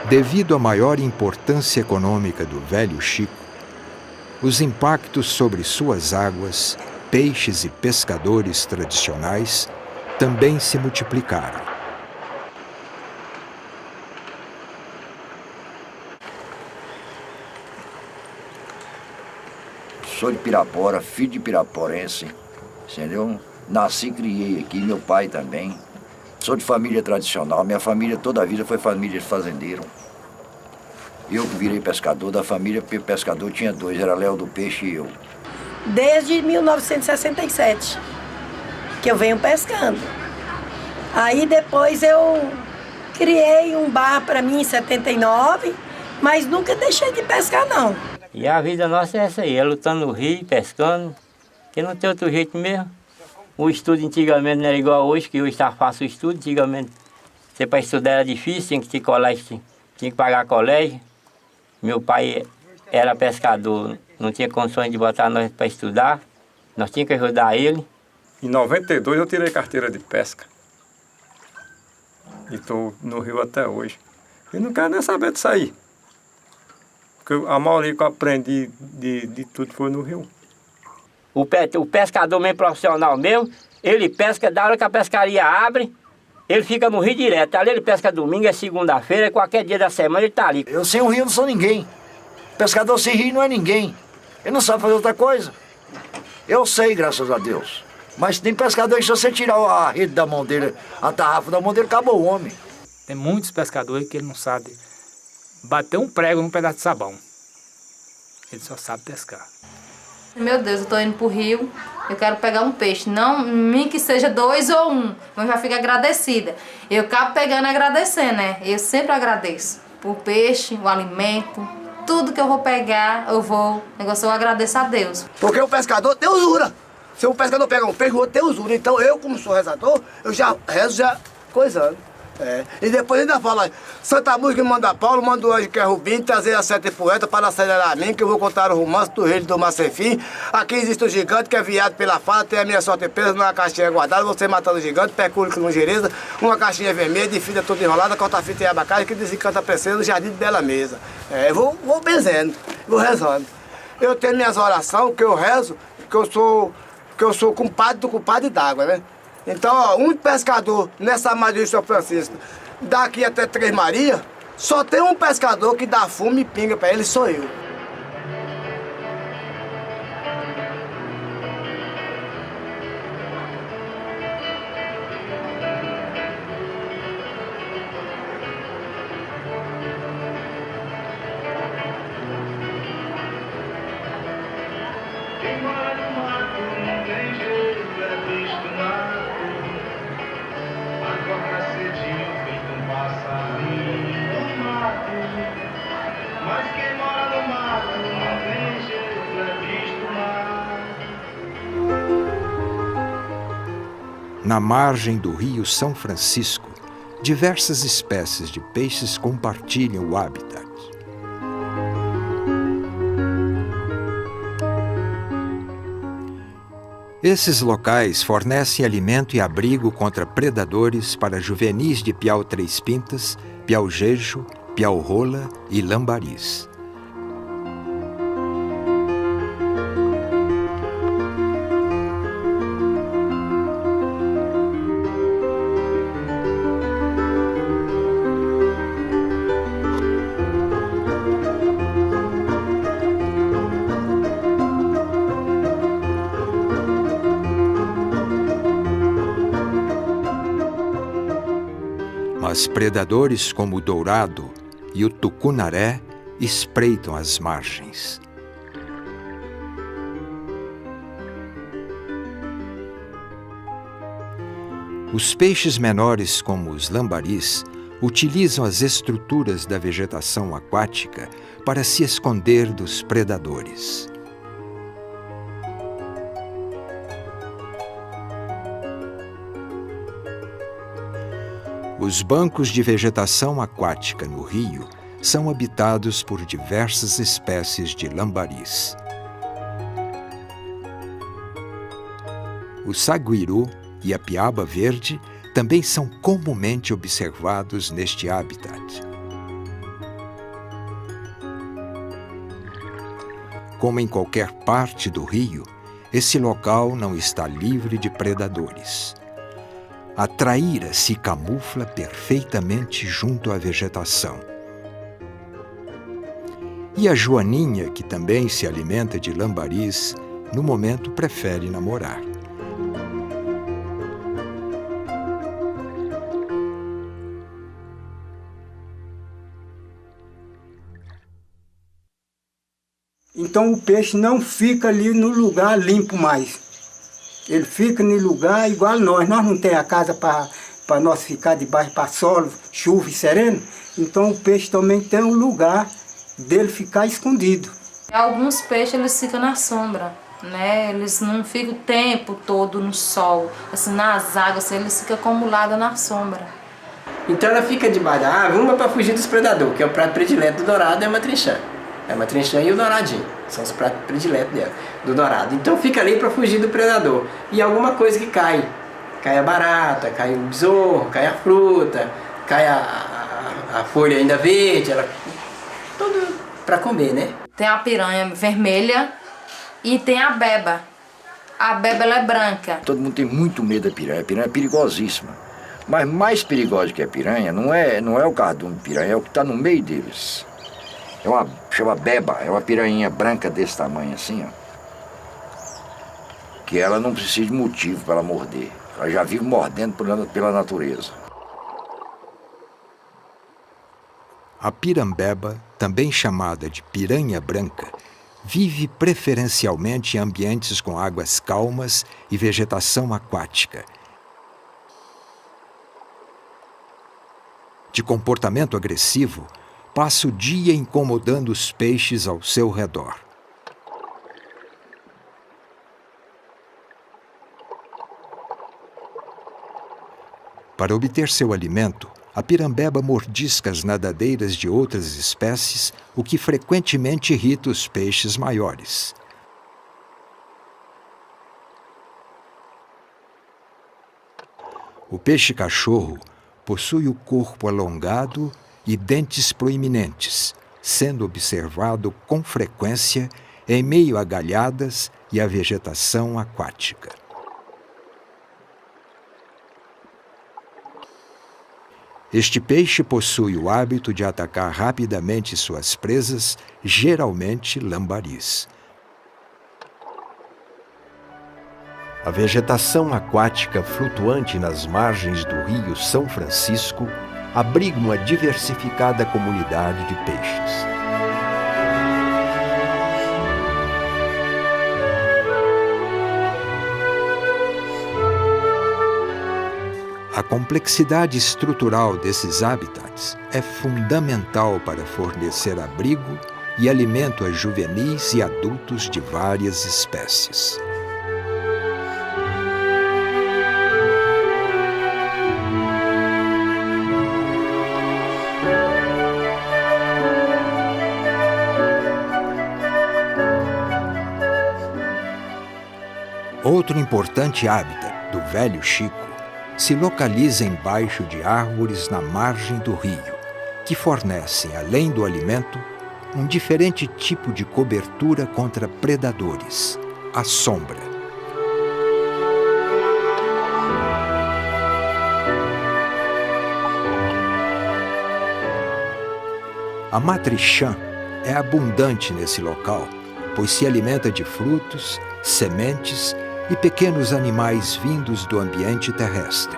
Devido à maior importância econômica do Velho Chico, os impactos sobre suas águas, peixes e pescadores tradicionais também se multiplicaram. Sou de Pirapora, filho de piraporense, entendeu? Nasci e criei aqui, meu pai também. Sou de família tradicional, minha família toda a vida foi família de fazendeiro. Eu que virei pescador da família, porque pescador tinha dois, era Léo do Peixe e eu. Desde 1967, que eu venho pescando. Aí depois eu criei um bar para mim em 79, mas nunca deixei de pescar não. E a vida nossa é essa aí, é lutando no rio, pescando, que não tem outro jeito mesmo. O estudo antigamente não era igual hoje, que hoje está fácil o estudo. Antigamente, você para estudar era difícil, tinha que ter colégio, tinha que pagar colégio. Meu pai era pescador, não tinha condições de botar nós para estudar, nós tínhamos que ajudar ele. Em 92 eu tirei carteira de pesca. E estou no rio até hoje. E não quero nem saber de sair. Porque a maioria que eu aprendi de tudo foi no rio. O pescador mesmo profissional mesmo, ele pesca da hora que a pescaria abre, ele fica no rio direto. Ali ele pesca domingo, é segunda-feira, qualquer dia da semana ele tá ali. Eu sem o rio não sou ninguém. Pescador sem rio não é ninguém. Ele não sabe fazer outra coisa. Eu sei, graças a Deus. Mas tem pescador que se você tirar a rede da mão dele, a tarrafa da mão dele, acabou o homem. Tem muitos pescadores que ele não sabe bater um prego num pedaço de sabão. Ele só sabe pescar. Meu Deus, eu tô indo pro rio, eu quero pegar um peixe. Não, nem que seja 2 ou 1, mas já fico agradecida. Eu acabo pegando e agradecendo, né? Eu sempre agradeço por peixe, o alimento, tudo que eu vou pegar, o negócio eu agradeço a Deus. Porque o pescador tem usura. Se o pescador pega um peixe, o outro tem usura. Então eu, como sou rezador, eu já rezo já coisando. E depois ainda fala, Santa Música manda Paulo, manda o anjo que é Rubim, trazer a sete poeta para acelerar a mim, que eu vou contar o romance do rei do mar sem fim. Aqui existe um gigante que é viado pela fala, tem a minha sorte presa numa caixinha guardada, você matando o gigante, percurso com ligeireza, uma caixinha vermelha, de fita toda enrolada, corta-fita e abacate, que desencanta a princesa no jardim de bela mesa. Eu vou benzendo, vou rezando. Eu tenho minhas orações, que eu rezo, que eu sou compadre do compadre d'água, né? Então, ó, um pescador nessa margem de São Francisco, daqui até Três Marias, só tem um pescador que dá fumo e pinga pra ele, sou eu. Na margem do rio São Francisco, diversas espécies de peixes compartilham o habitat. Esses locais fornecem alimento e abrigo contra predadores para juvenis de piau-três pintas, piau-jejo, piau-rola e lambaris. Mas predadores como o dourado e o tucunaré espreitam as margens. Os peixes menores, como os lambaris, utilizam as estruturas da vegetação aquática para se esconder dos predadores. Os bancos de vegetação aquática no rio são habitados por diversas espécies de lambaris. O saguiru e a piaba verde também são comumente observados neste habitat. Como em qualquer parte do rio, esse local não está livre de predadores. A traíra se camufla perfeitamente junto à vegetação. E a joaninha, que também se alimenta de lambaris, no momento prefere namorar. Então o peixe não fica ali no lugar limpo mais. Ele fica no lugar igual nós. Nós não temos a casa para nós ficar debaixo para sol, chuva e sereno. Então o peixe também tem um lugar dele ficar escondido. Alguns peixes eles ficam na sombra, né? Eles não ficam o tempo todo no sol, assim, nas águas, eles ficam acumulados na sombra. Então ela fica debaixo da árvore, para fugir dos predadores, que é o prato predileto do dourado, é uma trinchã. É uma trinchã e o douradinho, são os pratos prediletos dela, do dourado. Então fica ali para fugir do predador. E alguma coisa que cai. Cai a barata, cai o besouro, cai a fruta, cai a folha ainda verde, ela tudo para comer, né? Tem a piranha vermelha e tem a beba. A beba ela é branca. Todo mundo tem muito medo da piranha. A piranha é perigosíssima. Mas mais perigosa que a piranha não é o cardume de piranha, é o que está no meio deles. Chama beba, é uma piranha branca desse tamanho assim, ó. Que ela não precisa de motivo para ela morder. Ela já vive mordendo pela natureza. A pirambeba, também chamada de piranha branca, vive preferencialmente em ambientes com águas calmas e vegetação aquática. De comportamento agressivo, passa o dia incomodando os peixes ao seu redor. Para obter seu alimento, a pirambeba mordisca as nadadeiras de outras espécies, o que frequentemente irrita os peixes maiores. O peixe-cachorro possui o corpo alongado e dentes proeminentes, sendo observado com frequência em meio a galhadas e a vegetação aquática. Este peixe possui o hábito de atacar rapidamente suas presas, geralmente lambaris. A vegetação aquática flutuante nas margens do rio São Francisco abriga uma diversificada comunidade de peixes. A complexidade estrutural desses habitats é fundamental para fornecer abrigo e alimento a juvenis e adultos de várias espécies. Outro importante hábitat do Velho Chico se localiza embaixo de árvores na margem do rio, que fornecem, além do alimento, um diferente tipo de cobertura contra predadores, a sombra. A matrixã é abundante nesse local, pois se alimenta de frutos, sementes e pequenos animais vindos do ambiente terrestre.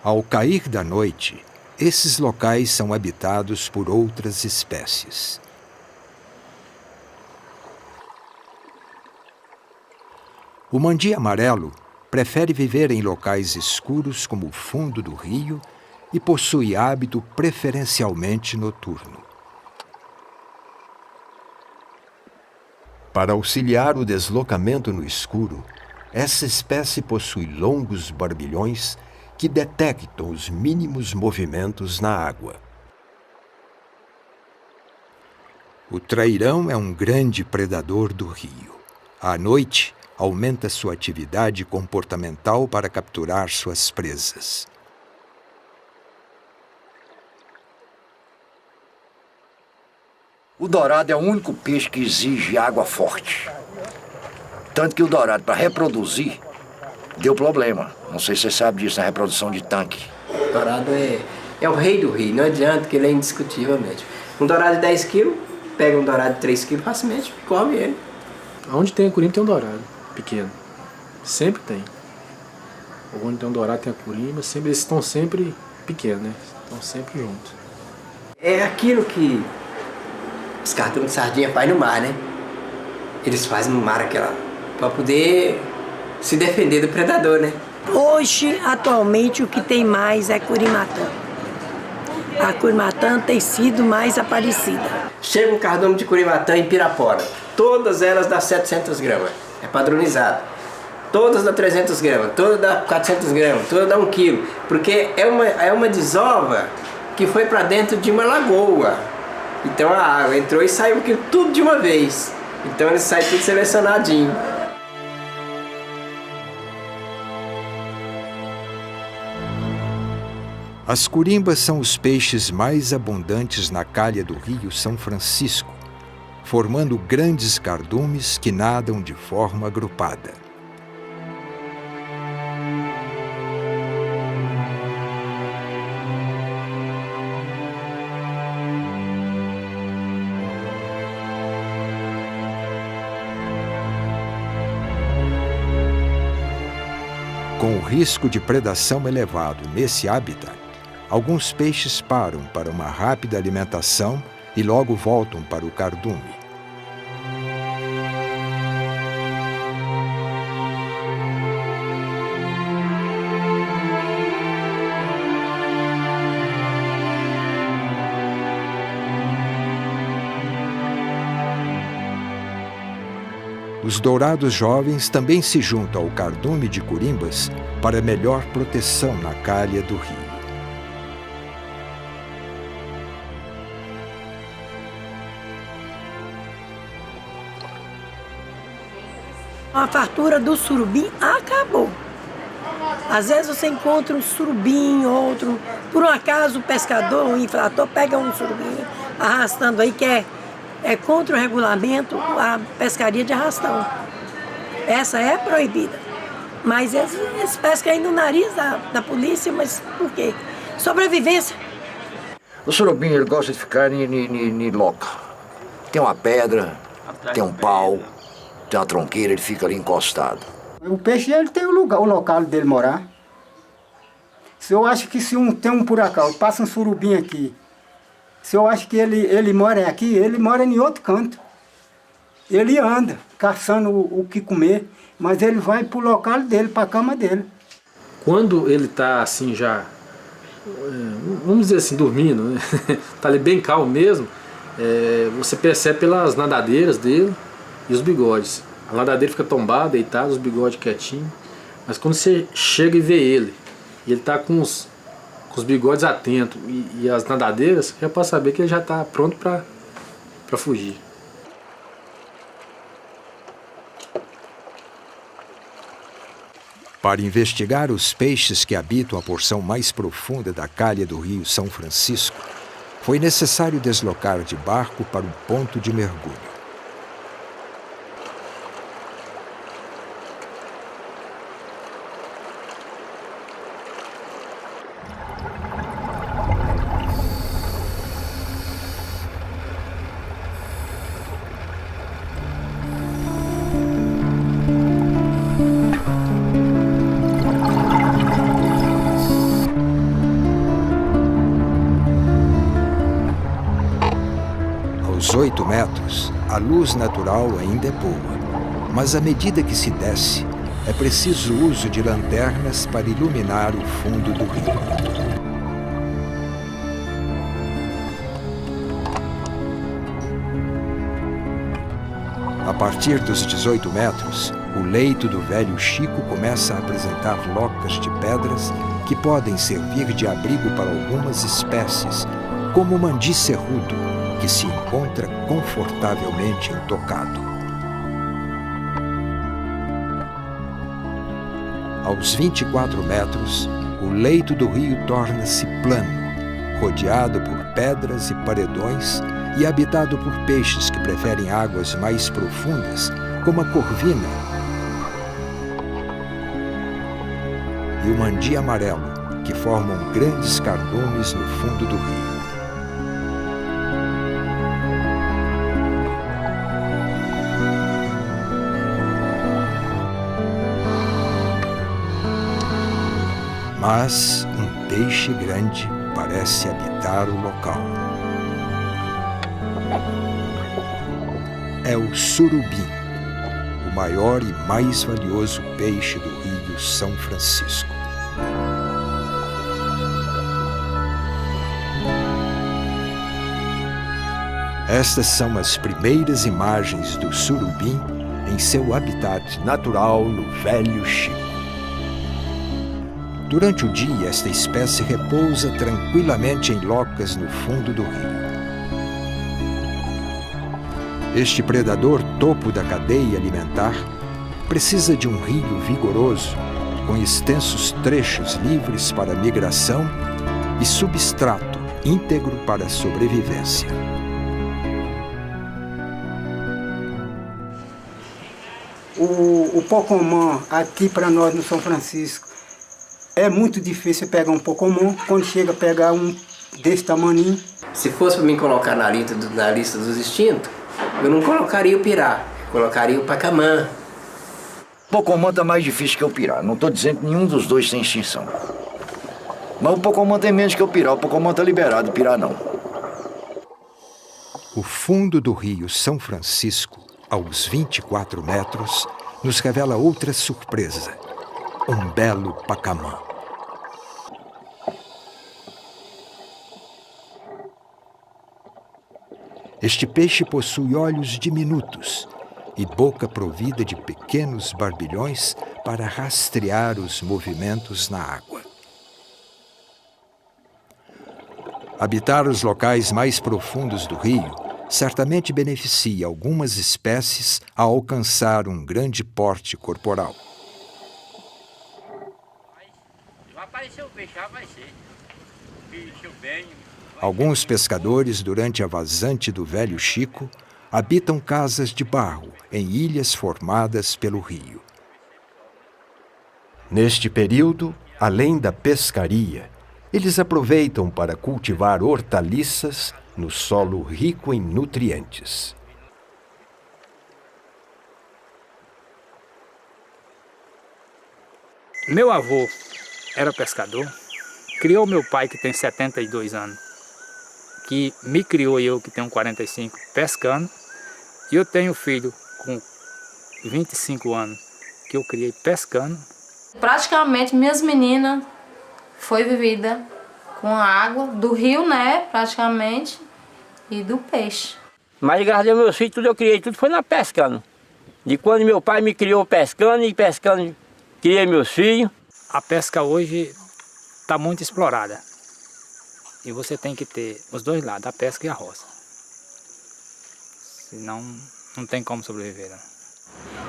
Ao cair da noite, esses locais são habitados por outras espécies. O mandi amarelo prefere viver em locais escuros como o fundo do rio e possui hábito preferencialmente noturno. Para auxiliar o deslocamento no escuro, essa espécie possui longos barbilhões que detectam os mínimos movimentos na água. O trairão é um grande predador do rio. À noite, aumenta sua atividade comportamental para capturar suas presas. O dourado é o único peixe que exige água forte. Tanto que o dourado, para reproduzir, deu problema. Não sei se você sabe disso, na reprodução de tanque. O dourado é o rei do rio, não adianta que ele é indiscutivelmente. Um dourado de 10 quilos, pega um dourado de 3 quilos facilmente e come ele. Onde tem a curimba tem um dourado, pequeno. Sempre tem. Onde tem um dourado tem a curimba, sempre, eles estão sempre pequenos, né? Estão sempre juntos. É aquilo que os cartões de sardinha fazem no mar, né? Eles fazem no mar aquela... para poder se defender do predador, né? Hoje, atualmente, o que tem mais é curimatã. A curimatã tem sido mais aparecida. Chega um cardume de curimatã em Pirapora. Todas elas dá 700 gramas. É padronizado. Todas dá 300 gramas, todas dá 400 gramas, todas dá 1 quilo. Porque é uma desova que foi para dentro de uma lagoa. Então a água entrou e saiu aquilo tudo de uma vez. Então ele sai tudo selecionadinho. As curimbas são os peixes mais abundantes na calha do rio São Francisco, formando grandes cardumes que nadam de forma agrupada. Com o risco de predação elevado nesse habitat, alguns peixes param para uma rápida alimentação e logo voltam para o cardume. Os dourados jovens também se juntam ao cardume de curimbas para melhor proteção na calha do rio. A fartura do surubim acabou. Às vezes você encontra um surubim, outro. Por um acaso o pescador, o infrator, pega um surubim arrastando aí, que é contra o regulamento a pescaria de arrastão. Essa é proibida. Mas eles pescam aí no nariz da polícia, mas por quê? Sobrevivência. O surubim, ele gosta de ficar em loca. Tem uma pedra, tem um pau, tem uma tronqueira, ele fica ali encostado. O peixe, ele tem o local dele morar. Se eu acho que tem um furacão, passa um surubim aqui, se eu acho que ele mora aqui, ele mora em outro canto. Ele anda caçando o que comer, mas ele vai pro local dele, pra cama dele. Quando ele tá assim já, vamos dizer assim, dormindo, né? Tá ali bem calmo mesmo, você percebe pelas nadadeiras dele e os bigodes. A nadadeira fica tombada, deitada, os bigodes quietinhos. Mas quando você chega e vê ele, e ele tá com os bigodes atentos e as nadadeiras, já pode saber que ele já tá pronto para fugir. Para investigar os peixes que habitam a porção mais profunda da calha do rio São Francisco, foi necessário deslocar de barco para um ponto de mergulho. Aos 8 metros, a luz natural ainda é boa, mas à medida que se desce, é preciso o uso de lanternas para iluminar o fundo do rio. A partir dos 18 metros, o leito do velho Chico começa a apresentar locas de pedras que podem servir de abrigo para algumas espécies, como o mandi cerrudo, que se encontra confortavelmente intocado. Aos 24 metros, o leito do rio torna-se plano, rodeado por pedras e paredões e habitado por peixes que preferem águas mais profundas, como a corvina e o mandi amarelo, que formam grandes cardumes no fundo do rio. Mas um peixe grande parece habitar o local. É o surubim, o maior e mais valioso peixe do rio São Francisco. Estas são as primeiras imagens do surubim em seu habitat natural no Velho Chico. Durante o dia, esta espécie repousa tranquilamente em locas no fundo do rio. Este predador topo da cadeia alimentar precisa de um rio vigoroso, com extensos trechos livres para migração e substrato íntegro para a sobrevivência. O pocomã aqui para nós no São Francisco é muito difícil pegar um pocomã. Quando chega a pegar um desse tamaninho. Se fosse para mim colocar na lista dos extintos, eu não colocaria o pirá, colocaria o pacamã. O pocomã tá mais difícil que o pirá. Não estou dizendo que nenhum dos dois tem extinção. Mas o pocomã tem menos que o pirá. O pocomã está liberado, o pirá não. O fundo do rio São Francisco, aos 24 metros, nos revela outra surpresa. Um belo pacamã. Este peixe possui olhos diminutos, e boca provida de pequenos barbilhões para rastrear os movimentos na água. Habitar os locais mais profundos do rio certamente beneficia algumas espécies a alcançar um grande porte corporal. Vai aparecer o peixe, já vai ser. Bicho bem. Alguns pescadores, durante a vazante do Velho Chico, habitam casas de barro em ilhas formadas pelo rio. Neste período, além da pescaria, eles aproveitam para cultivar hortaliças no solo rico em nutrientes. Meu avô era pescador, criou meu pai, que tem 72 anos, que me criou eu, que tenho 45, pescando, e eu tenho filho com 25 anos, que eu criei pescando. Praticamente minhas meninas foi vivida com a água do rio, né, praticamente, e do peixe. Mas graças a Deus, meus filhos, tudo eu criei, tudo foi na pescando. De quando meu pai me criou pescando, e pescando criei meus filhos. A pesca hoje está muito explorada. E você tem que ter os dois lados, a pesca e a roça. Senão, não tem como sobreviver. Né?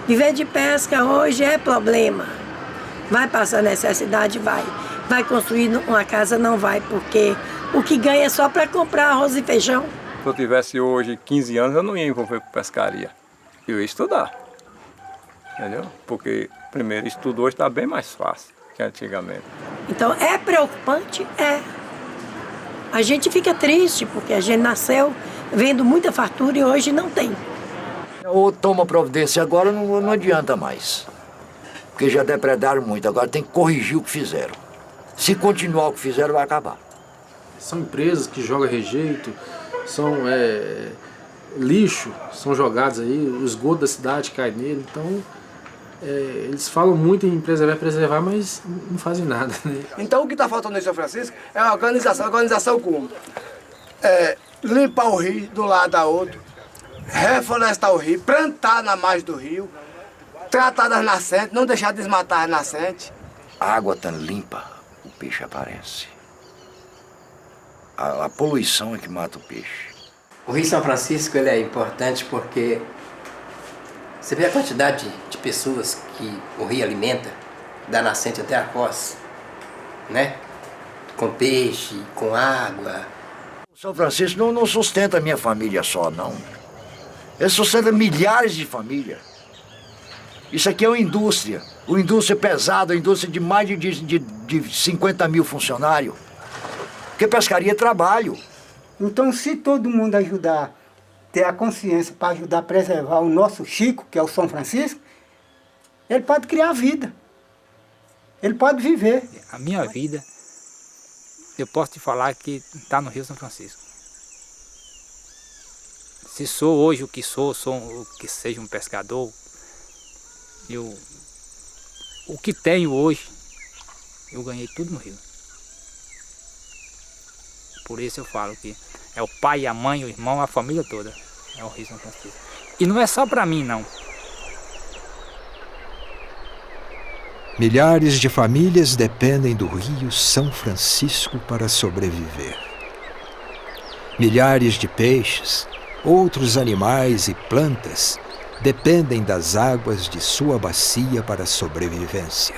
Viver de pesca hoje é problema. Vai passar necessidade? Vai. Vai construir uma casa? Não vai, porque o que ganha é só para comprar arroz e feijão. Se eu tivesse hoje 15 anos, eu não ia envolver com pescaria. Eu ia estudar. Entendeu? Porque, primeiro, estudo hoje está bem mais fácil que antigamente. Então, é preocupante? É. A gente fica triste, porque a gente nasceu vendo muita fartura e hoje não tem. Ou toma providência agora, não adianta mais. Porque já depredaram muito, agora tem que corrigir o que fizeram. Se continuar o que fizeram, vai acabar. São empresas que jogam rejeito, são lixo, são jogados aí, o esgoto da cidade cai nele, então eles falam muito em preservar, mas não fazem nada. Né? Então o que está faltando em São Francisco é uma organização como? Limpar o rio do lado da outro, reflorestar o rio, plantar na margem do rio, tratar das nascentes, não deixar desmatar as nascentes. A água tão limpa, o peixe aparece. A poluição é que mata o peixe. O Rio São Francisco ele é importante porque você vê a quantidade de pessoas que o rio alimenta, da nascente até a foz, né? Com peixe, com água. O São Francisco não sustenta a minha família só, não. Ele sustenta milhares de famílias. Isso aqui é uma indústria pesada, uma indústria de mais de 50 mil funcionários. Porque pescaria é trabalho. Então, se todo mundo ajudar, ter a consciência para ajudar a preservar o nosso Chico, que é o São Francisco, ele pode criar vida. Ele pode viver. A minha vida, eu posso te falar que está no Rio São Francisco. Se sou hoje o que sou o que seja um pescador, o que tenho hoje, eu ganhei tudo no Rio. Por isso eu falo que é o pai, a mãe, o irmão, a família toda. É o Rio São Francisco. E não é só para mim, não. Milhares de famílias dependem do Rio São Francisco para sobreviver. Milhares de peixes, outros animais e plantas dependem das águas de sua bacia para a sobrevivência.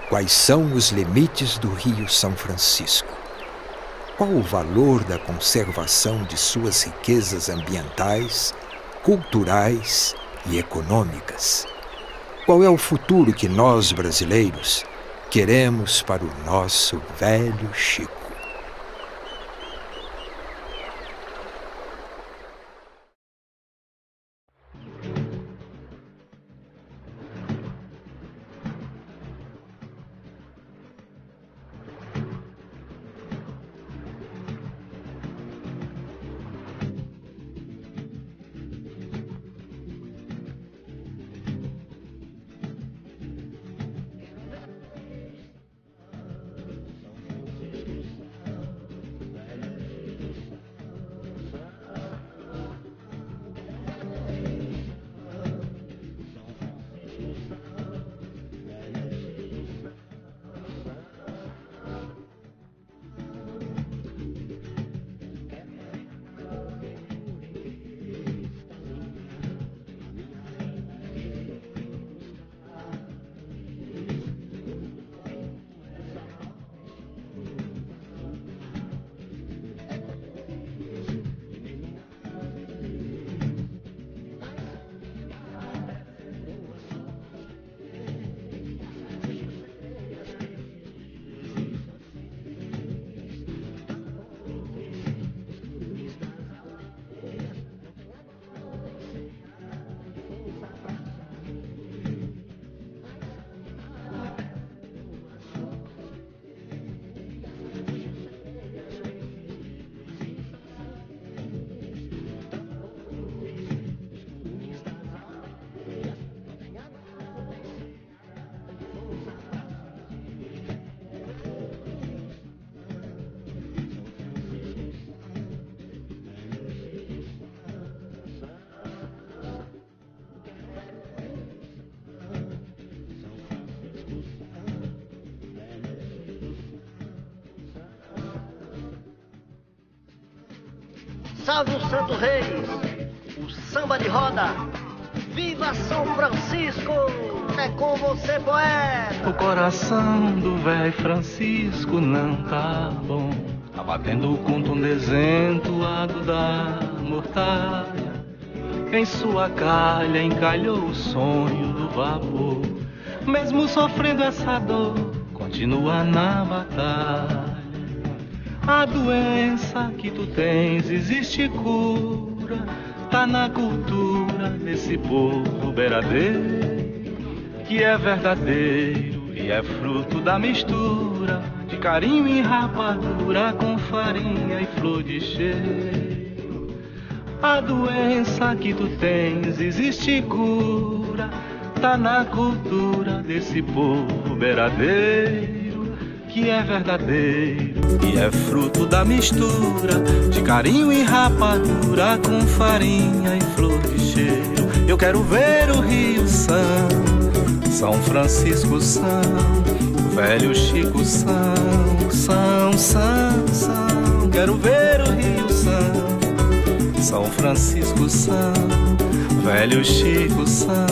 Quais são os limites do Rio São Francisco? Qual o valor da conservação de suas riquezas ambientais, culturais e econômicas? Qual é o futuro que nós, brasileiros, queremos para o nosso velho Chico? Salve os Santos Reis, o samba de roda. Viva São Francisco, é com você, poeta. O coração do velho Francisco não tá bom. Tá batendo com tom desentuado da mortalha. Em sua calha encalhou o sonho do vapor. Mesmo sofrendo essa dor, continua na batalha. A doença que tu tens existe cura. Tá na cultura desse povo beiradeiro, que é verdadeiro e é fruto da mistura de carinho e rapadura com farinha e flor de cheiro. A doença que tu tens existe cura. Tá na cultura desse povo beiradeiro, que é verdadeiro e é fruto da mistura de carinho e rapadura com farinha e flor de cheiro. Eu quero ver o Rio São Francisco São, velho Chico São. Quero ver o Rio São Francisco São, velho Chico São.